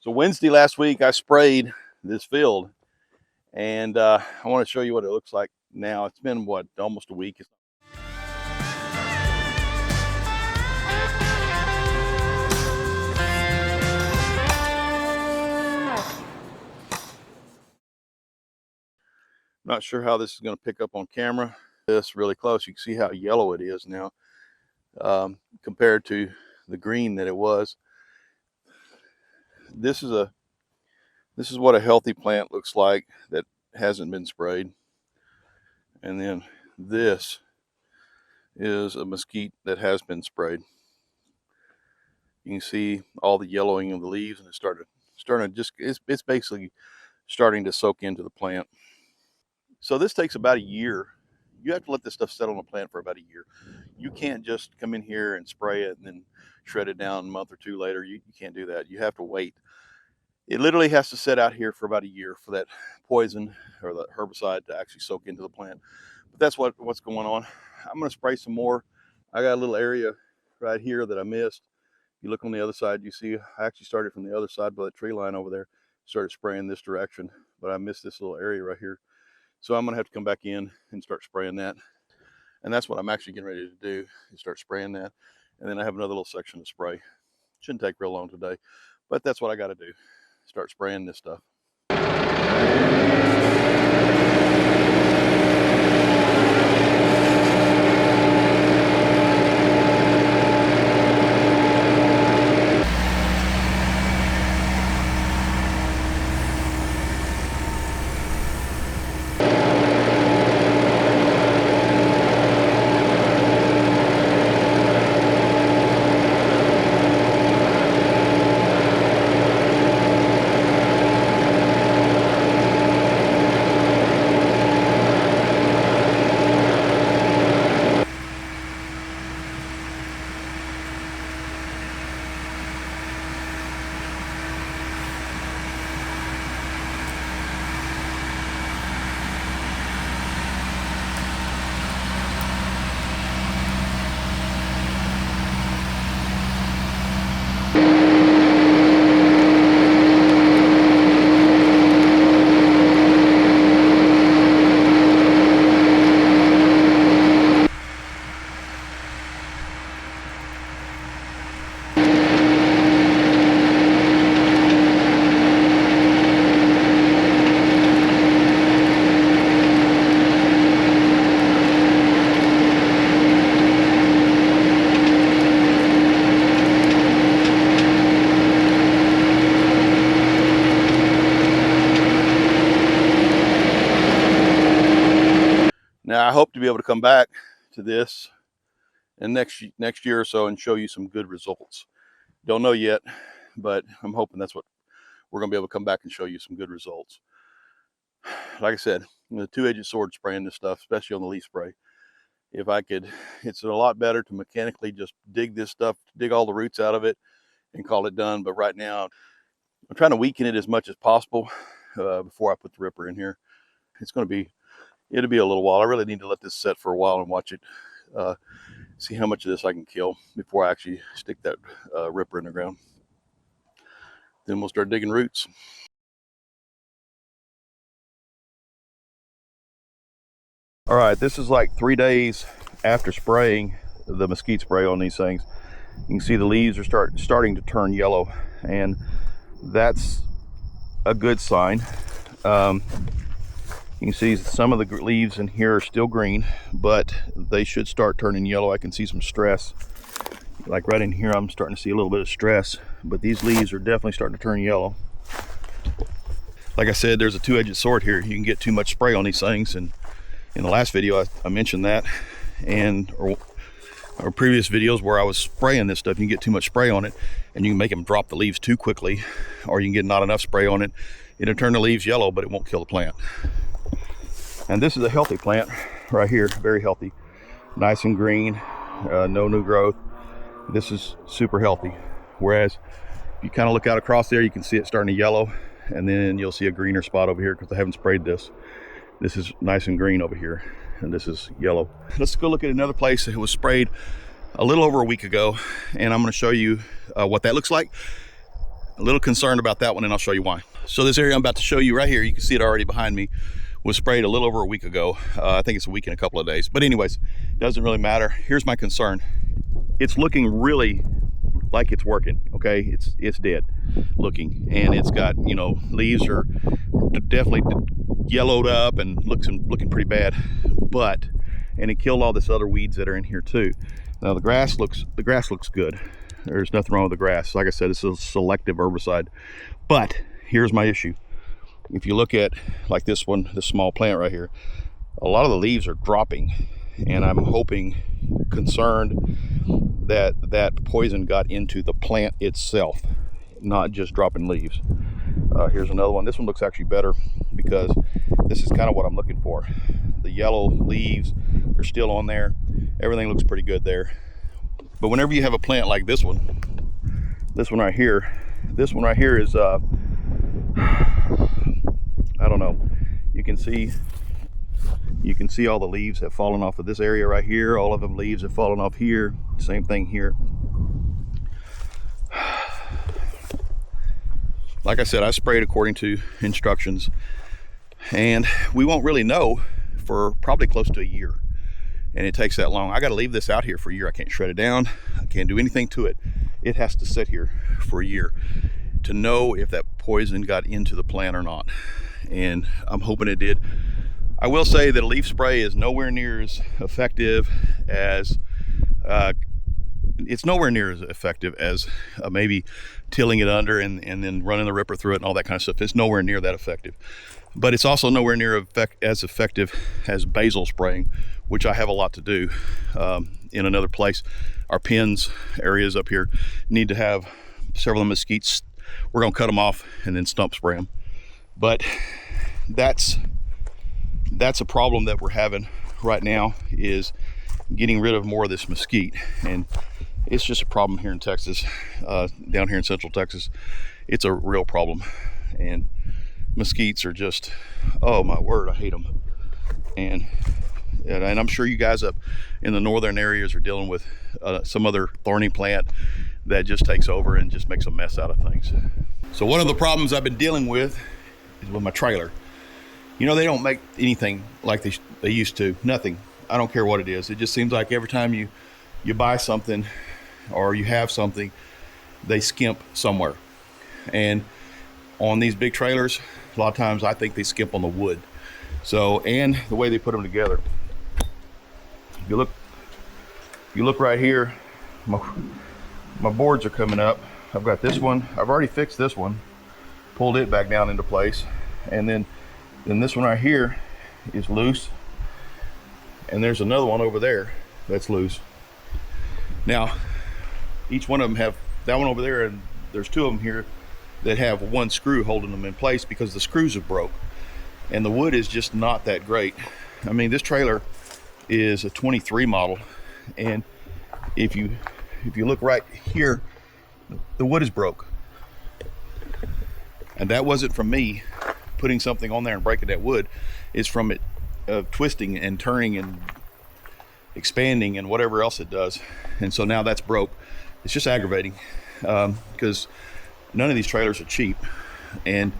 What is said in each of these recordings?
So Wednesday last week, I sprayed this field, and I want to show you what it looks like now. It's been, what, almost a week. Not sure how this is going to pick up on camera. This really close, you can see how yellow it is now compared to the green that it was. This is what a healthy plant looks like that hasn't been sprayed. And then this is a mesquite that has been sprayed. You can see all the yellowing of the leaves, and it's starting to just, it's basically starting to soak into the plant. So this takes about a year. You have to let this stuff settle on the plant for about a year. You can't just come in here and spray it and then shred it down a month or two later. You can't do that. You have to wait. It literally has to sit out here for about a year for that poison or the herbicide to actually soak into the plant. But that's what's going on. I'm going to spray some more. I got a little area right here that I missed. You look on the other side, you see I actually started from the other side by the tree line over there, started spraying this direction, but I missed this little area right here. So I'm gonna have to come back in and start spraying that. And that's what I'm actually getting ready to do, is start spraying that. And then I have another little section to spray. Shouldn't take real long today, but that's what I gotta do, start spraying this stuff. Now I hope to be able to come back to this in next year or so and show you some good results. Don't know yet, but I'm hoping that's what we're gonna be able to come back and show you some good results. Like I said, the two-edged sword spraying this stuff, especially on the leaf spray. If I could, it's a lot better to mechanically just dig this stuff, dig all the roots out of it and call it done. But right now, I'm trying to weaken it as much as possible before I put the ripper in here. It'll be a little while. I really need to let this set for a while and watch it, see how much of this I can kill before I actually stick that ripper in the ground. Then we'll start digging roots. All right, this is like 3 days after spraying the mesquite spray on these things. You can see the leaves are starting to turn yellow, and that's a good sign. You can see some of the leaves in here are still green, but they should start turning yellow. I can see some stress. Like right in here, I'm starting to see a little bit of stress, but these leaves are definitely starting to turn yellow. Like I said, there's a two-edged sword here. You can get too much spray on these things, and in the last video I mentioned that, and or previous videos where I was spraying this stuff, you can get too much spray on it and you can make them drop the leaves too quickly, or you can get not enough spray on it. It'll turn the leaves yellow, but it won't kill the plant. And this is a healthy plant right here, very healthy, nice and green, no new growth. This is super healthy. Whereas if you kind of look out across there, you can see it starting to yellow, and then you'll see a greener spot over here because I haven't sprayed this. This is nice and green over here, and this is yellow. Let's go look at another place that was sprayed a little over a week ago, and I'm going to show you what that looks like. A little concerned about that one, and I'll show you why. So this area I'm about to show you right here, you can see it already behind me, was sprayed a little over a week ago. I think it's a week and a couple of days. But anyways, doesn't really matter. Here's my concern. It's looking really like it's working, okay? It's dead looking, and it's got, you know, leaves are definitely yellowed up and looking pretty bad. And it killed all this other weeds that are in here too. Now the grass looks good. There's nothing wrong with the grass. Like I said, it's a selective herbicide. But here's my issue. If you look at like this one, this small plant right here, a lot of the leaves are dropping, and I'm concerned that that poison got into the plant itself, not just dropping leaves. Here's another one. This one looks actually better because this is kind of what I'm looking for. The yellow leaves are still on there. Everything looks pretty good there. But whenever you have a plant like this one right here is I don't know. You can see all the leaves have fallen off of this area right here. All of them leaves have fallen off here. Same thing here. Like I said, I sprayed according to instructions, and we won't really know for probably close to a year. And it takes that long. I got to leave this out here for a year. I can't shred it down. I can't do anything to it. It has to sit here for a year to know if that poison got into the plant or not. And I'm hoping it did. I will say that a leaf spray is nowhere near as effective as maybe tilling it under and then running the ripper through it and all that kind of stuff. It's nowhere near that effective. But it's also nowhere near as effective as basil spraying, which I have a lot to do in another place. Our pins areas up here need to have several of the mesquites. We're gonna cut them off and then stump spray them. But that's a problem that we're having right now, is getting rid of more of this mesquite. And it's just a problem here in Texas, down here in Central Texas. It's a real problem. And mesquites are just, oh my word, I hate them. And I'm sure you guys up in the northern areas are dealing with some other thorny plant that just takes over and just makes a mess out of things. So one of the problems I've been dealing with is with my trailer. You know, they don't make anything like they used to. Nothing. I don't care what it is. It just seems like every time you buy something or you have something, they skimp somewhere. And on these big trailers, a lot of times I think they skimp on the wood. So, and the way they put them together. If you look right here, my boards are coming up. I've got this one. I've already fixed this one, pulled it back down into place, and then this one right here is loose, and there's another one over there that's loose. Now, each one of them have that one over there, and there's two of them here that have one screw holding them in place because the screws have broke, and the wood is just not that great. I mean, this trailer is a 23 model, and if you look right here, the wood is broke, and that wasn't from me putting something on there and breaking that wood. It's from it twisting and turning and expanding and whatever else it does. And so now that's broke. It's just aggravating because none of these trailers are cheap, and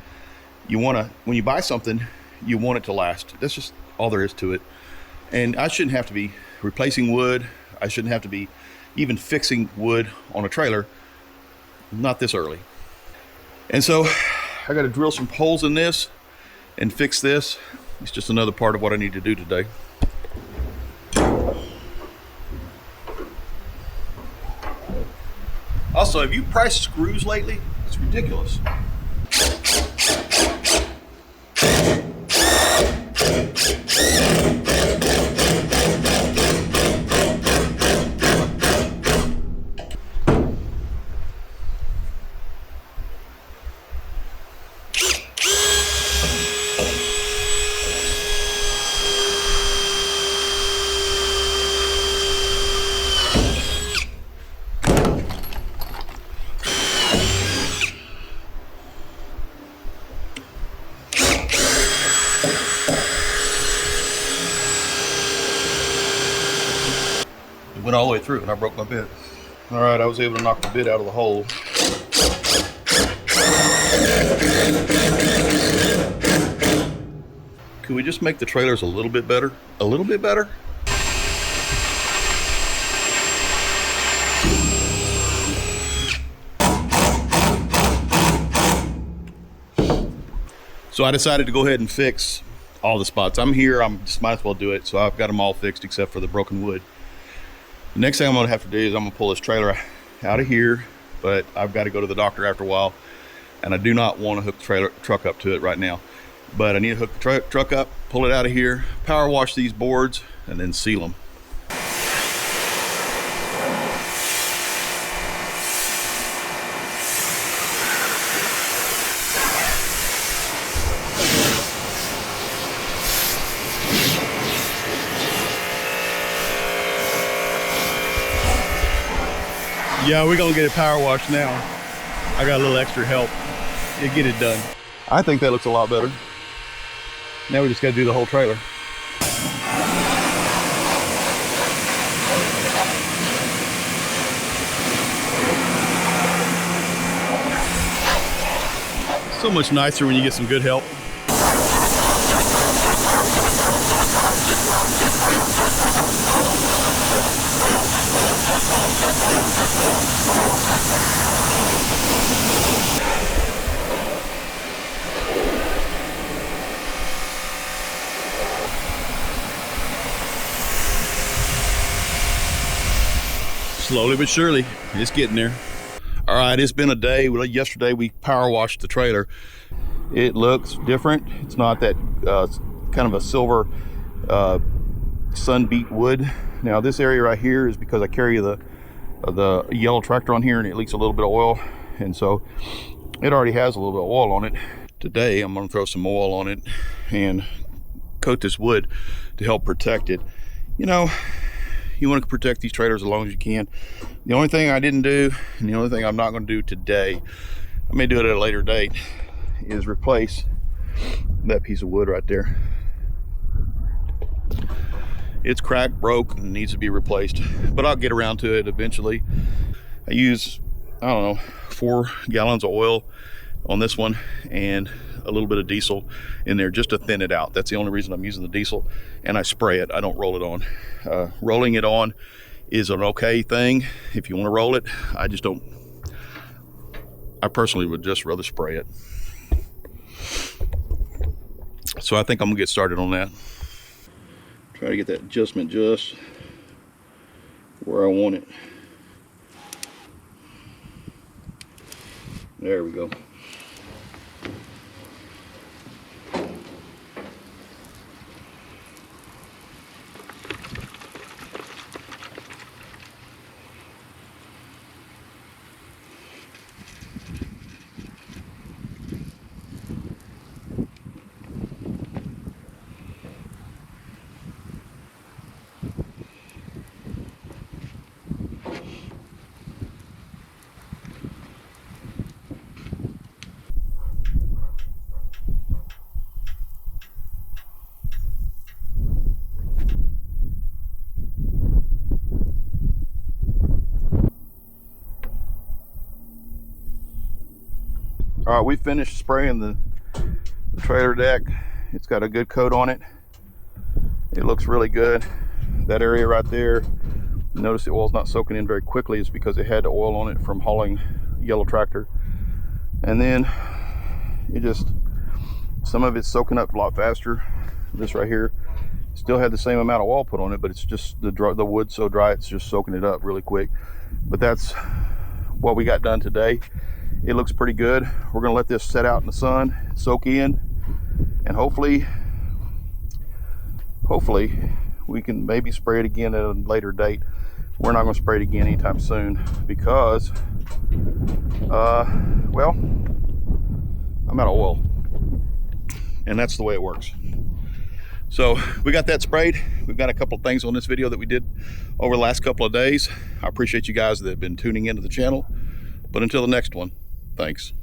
when you buy something, you want it to last. That's just all there is to it. And I shouldn't have to be replacing wood. I shouldn't have to be even fixing wood on a trailer, not this early. And so I got to drill some holes in this and fix this. It's just another part of what I need to do today. Also, have you priced screws lately? It's ridiculous. It went all the way through and I broke my bit. All right, I was able to knock the bit out of the hole. Could we just make the trailers a little bit better? A little bit better? So I decided to go ahead and fix all the spots. I'm here, I'm just might as well do it. So I've got them all fixed except for the broken wood. The next thing I'm gonna have to do is I'm gonna pull this trailer out of here, but I've got to go to the doctor after a while, and I do not want to hook the truck up to it right now. But I need to hook the truck up, pull it out of here, power wash these boards, and then seal them. Yeah, we're gonna get it power washed now. I got a little extra help to get it done. I think that looks a lot better. Now we just gotta do the whole trailer. So much nicer when you get some good help. Slowly but surely, it's getting there. All right, it's been a day. Yesterday we power washed the trailer. It looks different. It's not that kind of a silver sun beat wood. Now this area right here is because I carry the yellow tractor on here, and it leaks a little bit of oil, and so it already has a little bit of oil on it. Today I'm going to throw some oil on it and coat this wood to help protect it. You know, you want to protect these trailers as long as you can. The only thing I didn't do, and the only thing I'm not going to do today, I may do it at a later date, is replace that piece of wood right there. It's cracked, broke, and needs to be replaced, but I'll get around to it eventually. I use, I don't know, 4 gallons of oil on this one and a little bit of diesel in there just to thin it out. That's the only reason I'm using the diesel, and I spray it. I don't roll it on. Rolling it on is an okay thing if you want to roll it. I just don't. I personally would just rather spray it. So I think I'm gonna get started on that. Try to get that adjustment just where I want it. There we go. All right, we finished spraying the trailer deck. It's got a good coat on it. It looks really good. That area right there, notice the oil's not soaking in very quickly. It's because it had the oil on it from hauling yellow tractor. And then it just, some of it's soaking up a lot faster. This right here still had the same amount of oil put on it, but it's just the wood's so dry, it's just soaking it up really quick. But that's what we got done today. It looks pretty good. We're gonna let this set out in the sun, soak in, and hopefully we can maybe spray it again at a later date. We're not gonna spray it again anytime soon because, well, I'm out of oil, and that's the way it works. So we got that sprayed. We've got a couple of things on this video that we did over the last couple of days. I appreciate you guys that have been tuning into the channel, but until the next one, thanks.